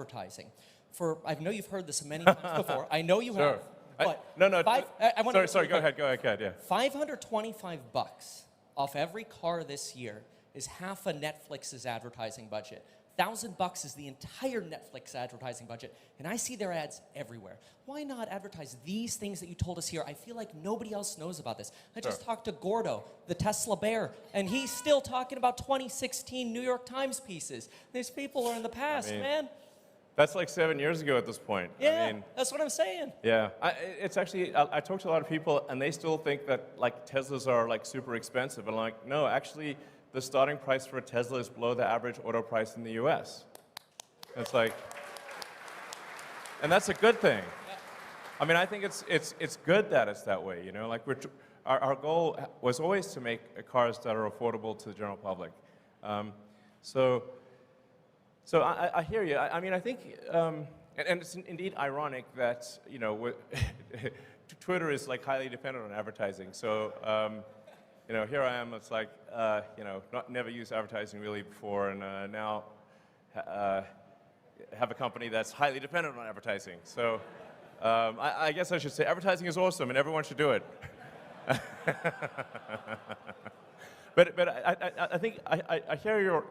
advertising. I know you've heard this many times before. I know you have. But sorry, go ahead, yeah. $525 off every car this year is half of Netflix's advertising budget. $1,000 is the entire Netflix advertising budget, and I see their ads everywhere. Why not advertise these things that you told us here? I feel like nobody else knows about this. I just talked to Gordo, the Tesla bear, and he's still talking about 2016 New York Times pieces. These people are in the past, man. That's like 7 years ago at this point. Yeah, that's what I'm saying. Yeah, it's actually, I talk to a lot of people, and they still think that like Teslas are like super expensive. And like, no, actually, the starting price for a Tesla is below the average auto price in the US. It's like, and that's a good thing. Yeah. I mean, I think it's good that it's that way, you know? Like our goal was always to make cars that are affordable to the general public. So I hear you. I mean, I think, and it's indeed ironic that, you know, Twitter is like highly dependent on advertising. So, you know, here I am, it's like, you know, never used advertising really before, and now have a company that's highly dependent on advertising. So I guess I should say advertising is awesome and everyone should do it. But I think I hear your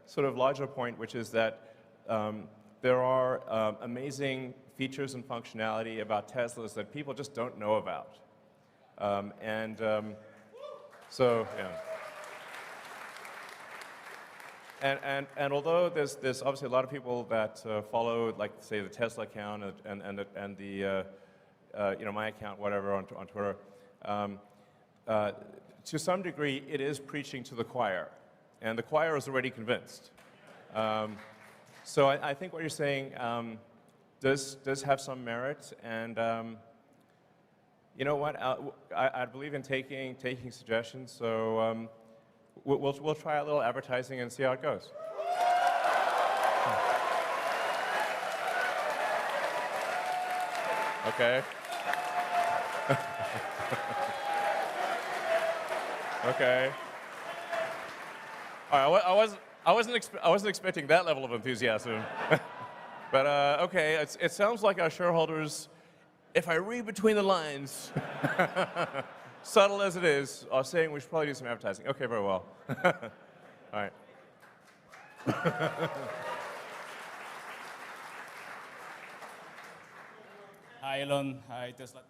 sort of larger point, which is that there are amazing features and functionality about Teslas that people just don't know about. So, yeah. And although there's obviously a lot of people that follow, like, say, the Tesla account and the you know, my account, whatever, on Twitter, to some degree, it is preaching to the choir. And the choir is already convinced. So I think what you're saying does have some merit, and you know what? I believe in taking suggestions. So we'll try a little advertising and see how it goes. Okay. Okay. All right, I wasn't expecting that level of enthusiasm. But okay, it sounds like our shareholders, if I read between the lines, subtle as it is, are saying we should probably do some advertising. Okay, very well. All right. Hi, Elon. Hi, Tesla.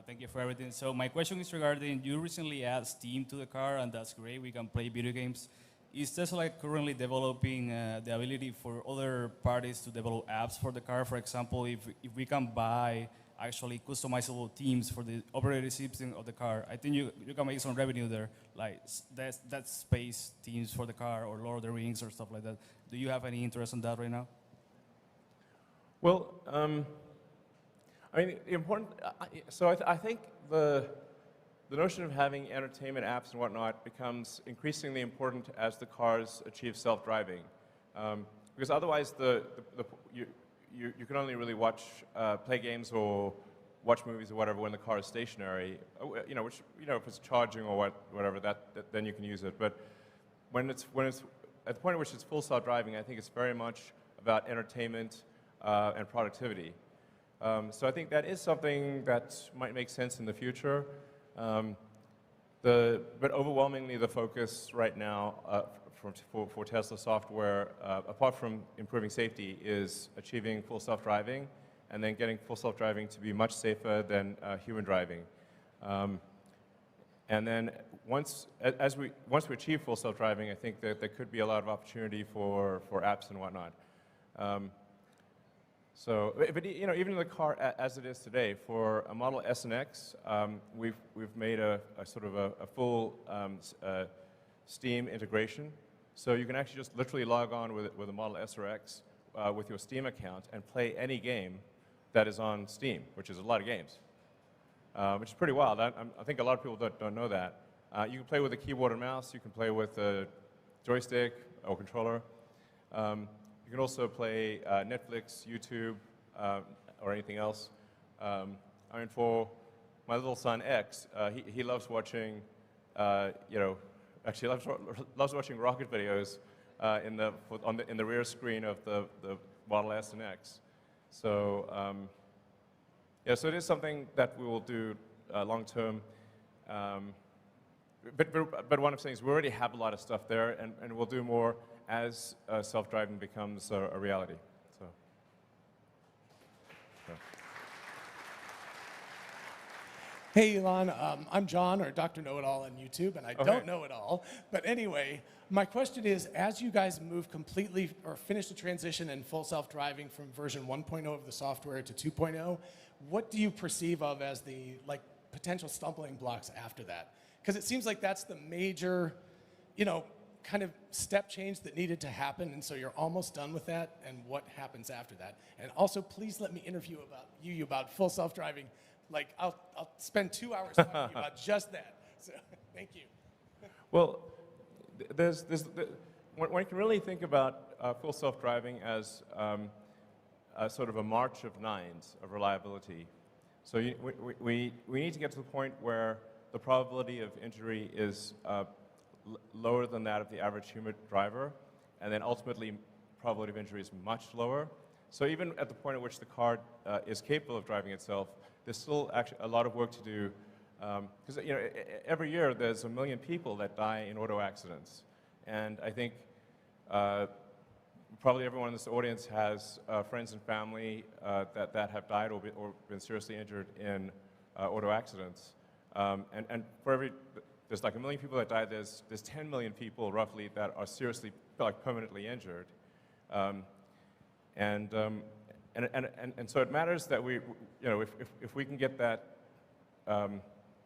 Thank you for everything. So my question is regarding, you recently added Steam to the car, and that's great. We can play video games. Is Tesla currently developing the ability for other parties to develop apps for the car? For example, if we can buy actually customizable themes for the operating system of the car, I think you can make some revenue there, like that space themes for the car or Lord of the Rings or stuff like that. Do you have any interest in that right now? Well, I mean, I think the notion of having entertainment apps and whatnot becomes increasingly important as the cars achieve self-driving, because otherwise you can only really play games or watch movies or whatever when the car is stationary. You know, which, you know, if it's charging or whatever, then you can use it. But when it's at the point at which it's full self-driving, I think it's very much about entertainment and productivity. So I think that is something that might make sense in the future. But overwhelmingly, the focus right now for Tesla software, apart from improving safety, is achieving full self-driving, and then getting full self-driving to be much safer than human driving. And then once we achieve full self-driving, I think that there could be a lot of opportunity for apps and whatnot. So, but you know, even in the car as it is today, for a Model S and X, we've made a sort of a full Steam integration. So you can actually just literally log on with a Model S or X with your Steam account and play any game that is on Steam, which is a lot of games, which is pretty wild. I think a lot of people don't know that. You can play with a keyboard and mouse. You can play with a joystick or controller. You can also play Netflix, YouTube, or anything else. I mean, for my little son X, he loves watching, you know, actually loves watching rocket videos in the rear screen of the Model S and X. So yeah, so it is something that we will do long term. But what I'm saying is we already have a lot of stuff there, and we'll do more as self-driving becomes a reality. So. Hey, Elon. I'm John, or Dr. Know-It-All on YouTube, and I don't know it all. But anyway, my question is, as you guys move completely or finish the transition in full self-driving from version 1.0 of the software to 2.0, what do you perceive of as the potential stumbling blocks after that? Because it seems like that's the major, kind of step change that needed to happen, and so you're almost done with that, and what happens after that? And also, please let me interview you about full self-driving. I'll spend 2 hours talking to you about just that. So, thank you. Well, one can really think about full self-driving as sort of a march of nines of reliability. So we need to get to the point where the probability of injury is lower than that of the average human driver, and then ultimately probability of injury is much lower. So even at the point at which the car is capable of driving itself, there's still actually a lot of work to do, because every year there's 1 million people that die in auto accidents, and I think probably everyone in this audience has friends and family that have died or been seriously injured in auto accidents. And for there's 1 million people that die, there's 10 million people roughly that are seriously, permanently injured. And so it matters that if we can get that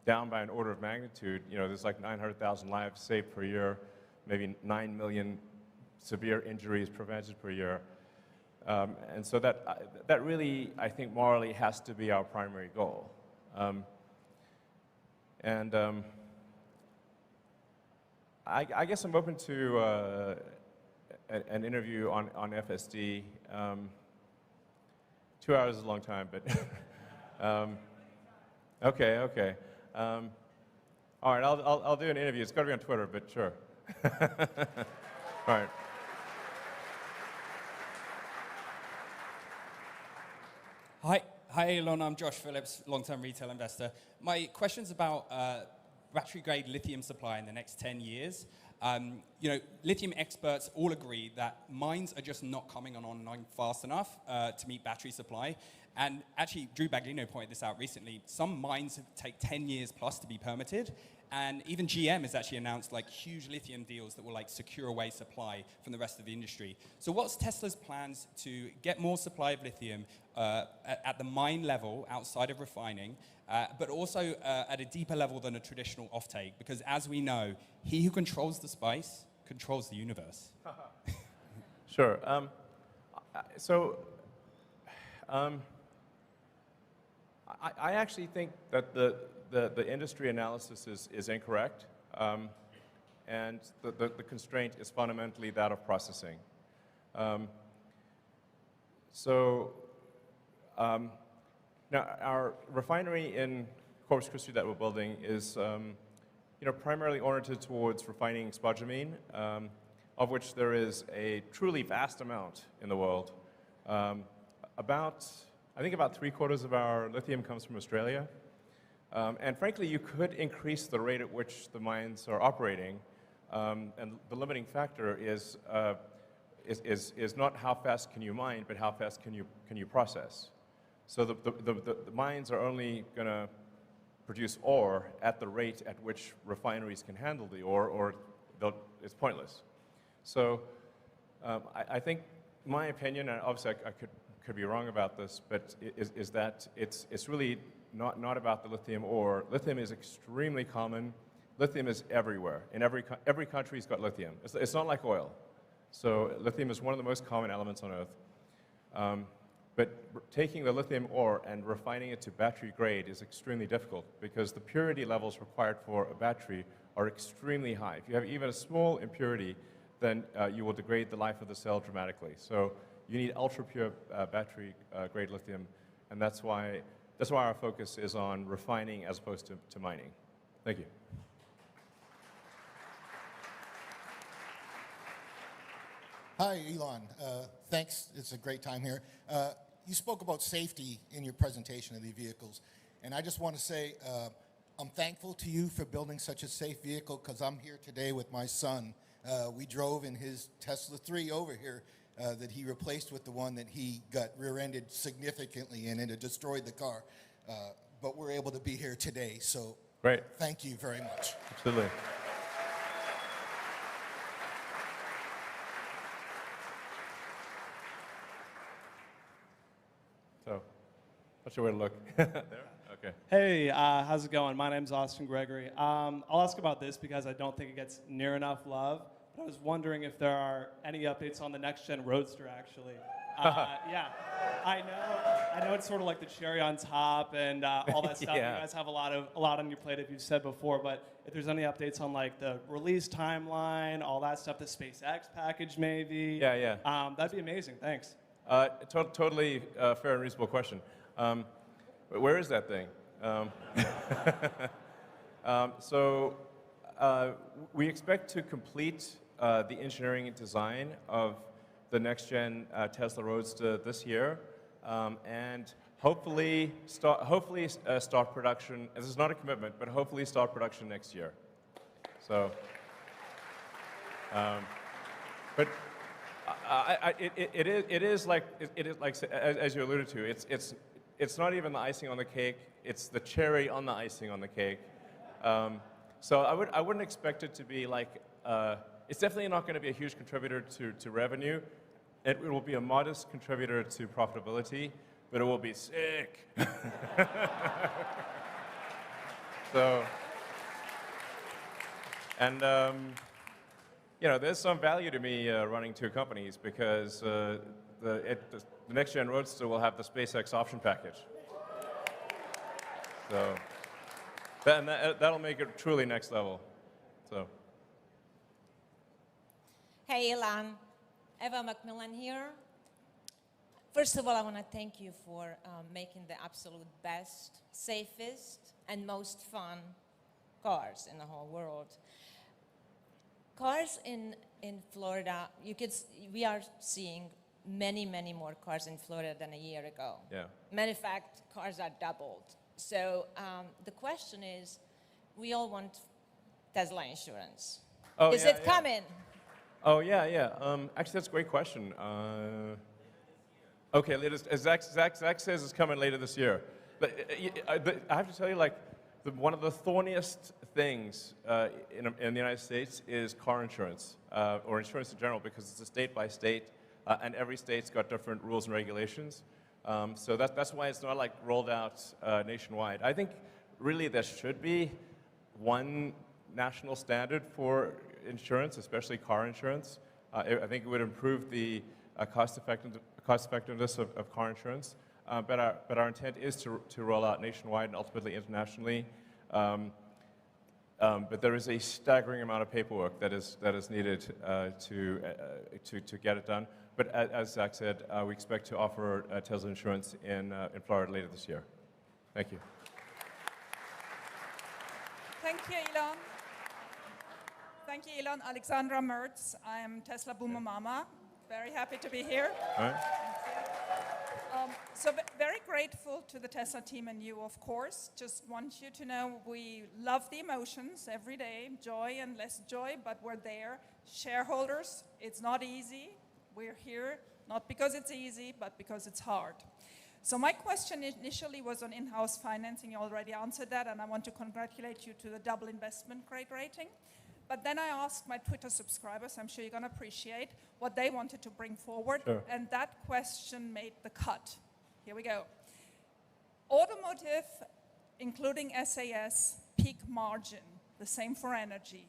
down by an order of magnitude, there's 900,000 lives saved per year, maybe 9 million severe injuries prevented per year. And so that really, I think, morally has to be our primary goal. I guess I'm open to an interview on FSD. 2 hours is a long time, but okay. All right, I'll do an interview. It's got to be on Twitter, but sure. All right. Hi, Elon. I'm Josh Phillips, long-term retail investor. My question's about battery-grade lithium supply in the next 10 years. Lithium experts all agree that mines are just not coming online fast enough to meet battery supply. And actually, Drew Baglino pointed this out recently. Some mines take 10 years plus to be permitted. And even GM has actually announced huge lithium deals that will secure away supply from the rest of the industry. So what's Tesla's plans to get more supply of lithium at the mine level outside of refining, but also at a deeper level than a traditional offtake? Because as we know, he who controls the spice controls the universe. Sure. I actually think that the industry analysis is incorrect, and the constraint is fundamentally that of processing. Now our refinery in Corpus Christi that we're building is primarily oriented towards refining spodumene, of which there is a truly vast amount in the world. I think about 3/4 of our lithium comes from Australia. And frankly, you could increase the rate at which the mines are operating, and the limiting factor is not how fast can you mine, but how fast can you process. So the mines are only going to produce ore at the rate at which refineries can handle the ore, or it's pointless. So I think my opinion, and obviously I could be wrong about this, but is that it's really not about the lithium ore. Lithium is extremely common. Lithium is everywhere. In every country's got lithium. It's not like oil. So lithium is one of the most common elements on Earth. But taking the lithium ore and refining it to battery grade is extremely difficult because the purity levels required for a battery are extremely high. If you have even a small impurity, then you will degrade the life of the cell dramatically. So you need ultra-pure battery grade lithium, and that's why our focus is on refining as opposed to mining. Thank you. Hi, Elon. Thanks. It's a great time here. You spoke about safety in your presentation of the vehicles, and I just want to say I'm thankful to you for building such a safe vehicle because I'm here today with my son. We drove in his Tesla 3 over here that he replaced with the one that he got rear-ended significantly in, and it destroyed the car. But we're able to be here today, so Great. thank you very much. Absolutely. So, not sure where to look. There? Okay. Hey, how's it going? My name's Austin Gregory. I'll ask about this because I don't think it gets near enough love. But I was wondering if there are any updates on the next-gen Roadster, actually. Yeah, I know it's sort of like the cherry on top and all that stuff. Yeah. You guys have a lot on your plate, as you've said before. But if there's any updates on like the release timeline, all that stuff, the SpaceX package, maybe. Yeah. That'd be amazing. Thanks. Totally fair and reasonable question. But where is that thing? We expect to complete the engineering and design of the next-gen Tesla Roadster this year, and hopefully start production. This is not a commitment, but hopefully start production next year. So, but it is like as you alluded to. It's not even the icing on the cake. It's the cherry on the icing on the cake. So I wouldn't expect it to be like. It's definitely not going to be a huge contributor to revenue. It will be a modest contributor to profitability, but it will be sick. So, and there's some value to me running two companies because the next-gen Roadster will have the SpaceX option package. So, that'll make it truly next level. So. Hey, Elon. Eva Macmillan here. First of all, I want to thank you for making the absolute best, safest, and most fun cars in the whole world. Cars in Florida, we are seeing many, many more cars in Florida than a year ago. Yeah. Matter of fact, cars are doubled. So the question is, we all want Tesla insurance. Oh, is it coming? Oh, yeah. Actually, that's a great question. Okay, Zach says it's coming later this year. But I have to tell you, like, one of the thorniest things in the United States is car insurance, or insurance in general, because it's a state by state, and every state's got different rules and regulations. So that's why it's not like rolled out nationwide. I think really there should be one national standard for insurance, especially car insurance. I think it would improve the cost effectiveness of car insurance. But our intent is to roll out nationwide and ultimately internationally. But there is a staggering amount of paperwork that is needed to get it done. But as Zach said, we expect to offer Tesla insurance in Florida later this year. Thank you. Thank you, Elon. Thank you, Elon. Alexandra Mertz. I am Tesla Boomer Mama. Very happy to be here. All right. So very grateful to the Tesla team and you, of course. Just want you to know we love the emotions every day, joy and less joy, but we're there. Shareholders, it's not easy. We're here not because it's easy, but because it's hard. So my question initially was on in-house financing. You already answered that, and I want to congratulate you to the double investment grade rating. But then I asked my Twitter subscribers, I'm sure you're going to appreciate, what they wanted to bring forward. Sure. And that question made the cut. Here we go. Automotive, including SAS, peak margin, the same for energy.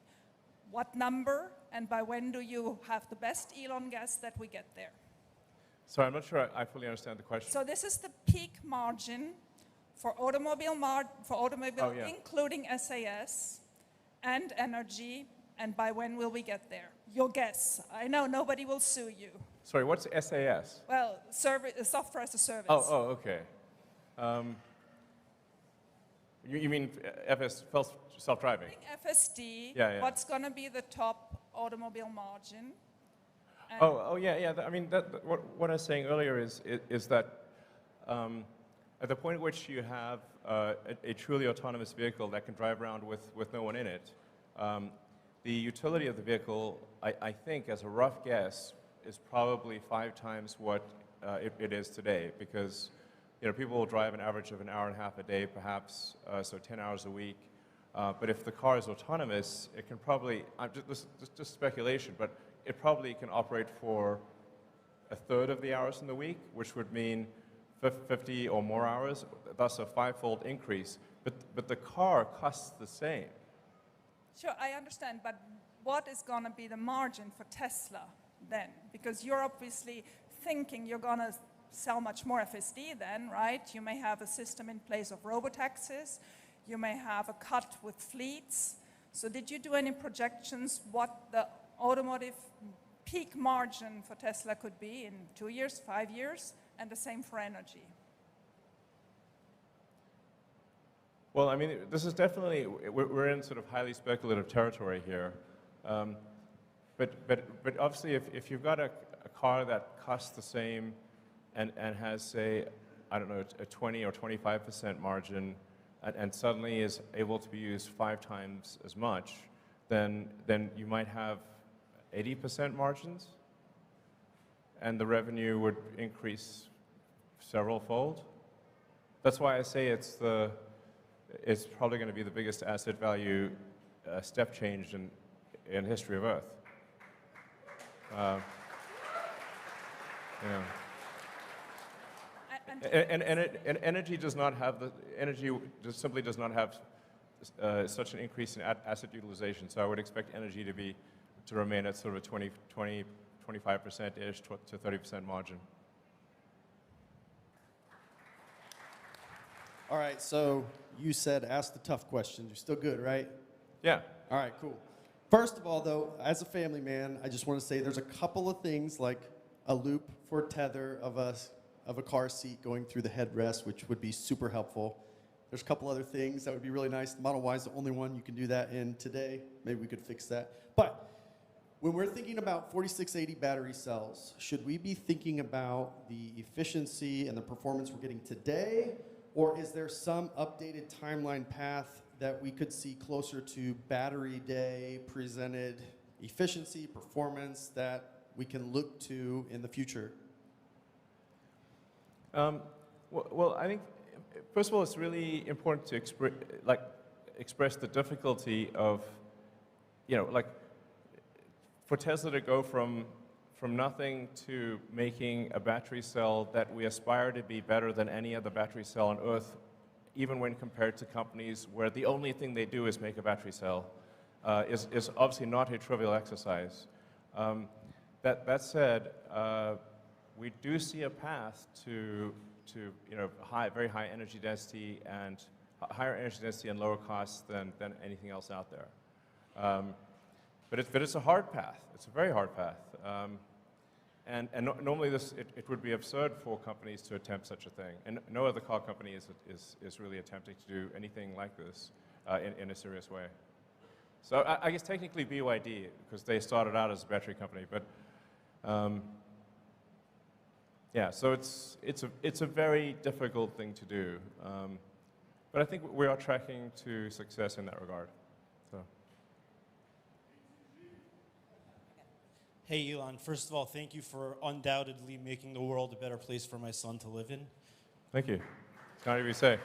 What number and by when do you have the best Elon guess that we get there? Sorry, I'm not sure I fully understand the question. So this is the peak margin for automobile, yeah. including SAS and energy, and by when will we get there? Your guess. I know nobody will sue you. Sorry, what's SAS? Well, software as a service. Oh, okay. You mean self-driving? FSD, Yeah. what's going to be the top automobile margin? Yeah. I mean, what I was saying earlier is that at the point at which you have a truly autonomous vehicle that can drive around with no one in it, the utility of the vehicle, I think, as a rough guess, is probably 5 times what it is today, because people will drive an average of an hour and a half a day, perhaps, so 10 hours a week. But if the car is autonomous, it can probably, just speculation, but it probably can operate for a third of the hours in the week, which would mean 50 or more hours, thus a 5-fold increase. But the car costs the same. Sure, I understand, but what is going to be the margin for Tesla then? Because you're obviously thinking you're going to sell much more FSD then, right? You may have a system in place of robotaxis. You may have a cut with fleets. So did you do any projections what the automotive peak margin for Tesla could be in 2 years, 5 years, and the same for energy? Well, I mean, this is definitely, we're in sort of highly speculative territory here. But obviously, if you've got a car that costs the same and has, say, I don't know, a 20 or 25% margin, and suddenly is able to be used 5 times as much, then you might have 80% margins, and the revenue would increase several-fold. That's why I say it's probably going to be the biggest asset value step change in the history of Earth. And energy does not have simply does not have such an increase in asset utilization. So I would expect energy to remain at sort of a 25%-ish to 30% margin. All right, so you said ask the tough questions. You're still good, right? Yeah. All right, cool. First of all, though, as a family man, I just want to say there's a couple of things like a loop for tether of a car seat going through the headrest, which would be super helpful. There's a couple other things that would be really nice. The Model Y is the only one you can do that in today. Maybe we could fix that. But when we're thinking about 4680 battery cells, should we be thinking about the efficiency and the performance we're getting today? Or is there some updated timeline path that we could see closer to battery day presented efficiency, performance that we can look to in the future? Well, I think, first of all, it's really important to express the difficulty of, for Tesla to go from nothing to making a battery cell that we aspire to be better than any other battery cell on Earth, even when compared to companies where the only thing they do is make a battery cell, is obviously not a trivial exercise. That said, we do see a path to very high energy density and higher energy density and lower costs than anything else out there. But it's a hard path. It's a very hard path. And normally it would be absurd for companies to attempt such a thing. And no other car company is really attempting to do anything like this in a serious way. So I guess technically BYD, because they started out as a battery company, but yeah, so it's a very difficult thing to do. But I think we are tracking to success in that regard. So. Hey, Elon. First of all, thank you for undoubtedly making the world a better place for my son to live in. Thank you. It's kind of you say.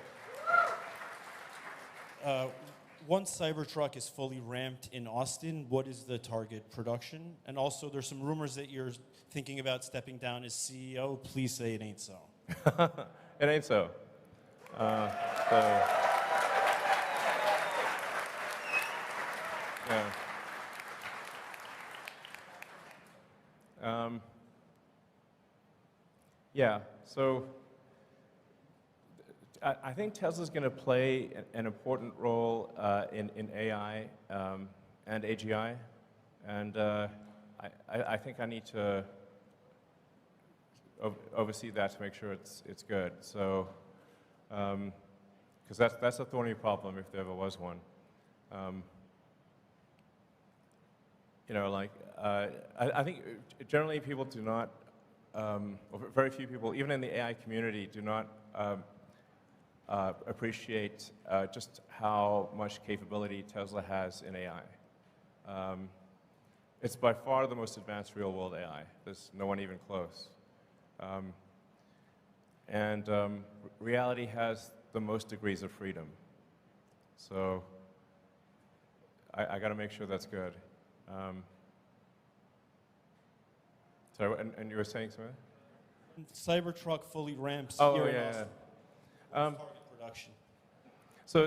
Once Cybertruck is fully ramped in Austin, what is the target production? And also, there's some rumors that you're thinking about stepping down as CEO. Please say it ain't so. It ain't so. Yeah. Yeah, so I think Tesla's going to play an important role in AI and AGI, and I think I need to oversee that to make sure it's good. So, because that's a thorny problem if there ever was one. you know, like, I think generally people do not, or very few people, even in the AI community, do not appreciate just how much capability Tesla has in AI. It's by far the most advanced real-world AI. There's no one even close. Reality has the most degrees of freedom. So I got to make sure that's good. So, and you were saying something? Cybertruck fully ramps. Oh, here in yeah. Austin. Target production. So,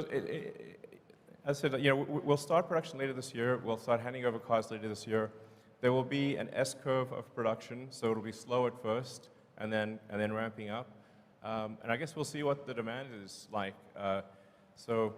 as I said, you know, we'll start production later this year. We'll start handing over cars later this year. There will be an S-curve of production, so it'll be slow at first, and then ramping up. And I guess we'll see what the demand is like. So